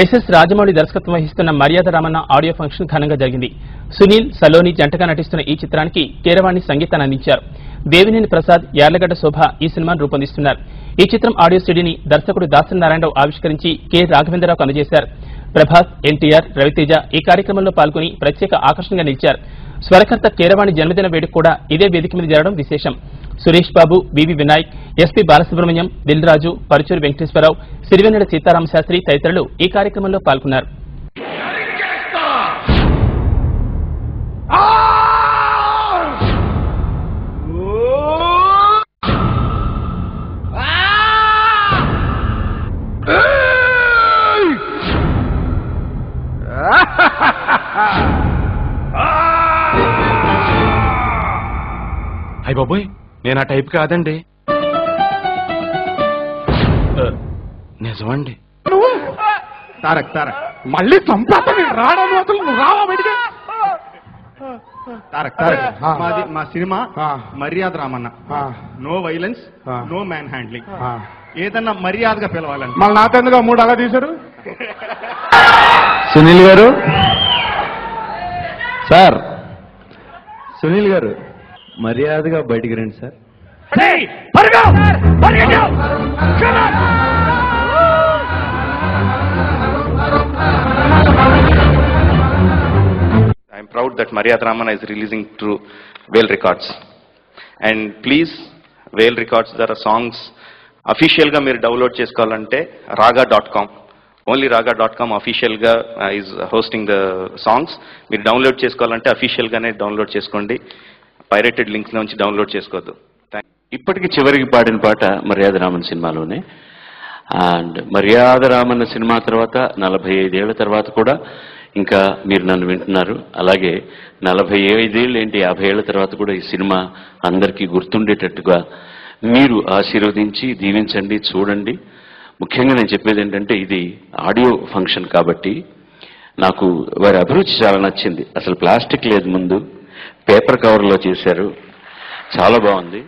SS Rajamouli దర్శకత్వం వహిస్తున్న మర్యాద రామన్న ఆడియో ఫంక్షన్ ఘనంగా జరిగింది. సునీల్, సలోని జంటగా నటిస్తున్న ఈ చిత్రానికి కీరవాణి సంగీతాన్ని అందించారు. దేవినేని ప్రసాద్, యార్లగడ్డ శోభ ఈ సినిమాను రూపొందిస్తున్నారు. ఈ చిత్రం ఆడియో సీడీని దర్శకుడు దాసరి నారాయణరావు ఆవిష్కరించి కె రాఘవేంద్రరావుకు అందజేశారు. ప్రభాస్, ఎన్టీఆర్, రవితేజ ఈ కార్యక్రమంలో పాల్గొని ప్రత్యేక ఆకర్షణగా నిలిచారు. స్వరకర్త కీరవాణి జన్మదిన వేడుక కూడా ఇదే వేదిక మీద జరగడం విశేషం. సురేష్ బాబు, వివి వినాయక్, ఎస్పీ బాలసుబ్రహ్మణ్యం, దిల్ రాజు, పరుచూరి వెంకటేశ్వరరావు, సిరివెన్నెల సీతారామ శాస్త్రి తదితరులు ఈ కార్యక్రమంలో పాల్గొన్నారు. అయ్య బాబోయ్, నేను ఆ టైప్ కాదండి. నిజమండి. తారక్ తారక్ మళ్ళీ చంపేస్తాను. రావడం అసలు నువ్వు రావా బయటికి. తారక్ తారక్ మాది మా cinema Maryada Ramanna. No violence, no manhandling. ఏదన్నా మర్యాదగా పిలవాలని. మళ్ళీ నాకెందుగా 3 అలా తీశారు. సునీల్ గారు, సార్ సునీల్ గారు మర్యాదగా బయటికి రండి sir. I'm proud that Maryada Ramana is releasing through Whale Records. And please, Whale Records, there are songs official ga meer download chesukovalante raga.com. Only raga.com official ga is hosting the songs. Meer download chesukovalante official gaane download cheskondi. Pirated links నుంచి download చేసుకోవద్దు. ఇప్పటికి చివరికి పాడిన పాట మర్యాద రామన్ సినిమాలోనే. And మర్యాద Raman cinema తర్వాత 45 ఏళ్ల తర్వాత కూడా ఇంకా మీరు నన్ను వింటున్నారు. అలాగే 45 ఏళ్ళు ఏంటి, 50 ఏళ్ల తర్వాత కూడా ఈ సినిమా అందరికీ గుర్తుండేటట్టుగా మీరు ఆశీర్వదించి దీవించండి, చూడండి. ముఖ్యంగా నేను చెప్పేది ఏంటంటే ఇది ఆడియో ఫంక్షన్ కాబట్టి నాకు వారి అభిరుచి చాలా నచ్చింది. అసలు ప్లాస్టిక్ లేదు, ముందు పేపర్ కవర్లో చేశారు, చాలా బాగుంది.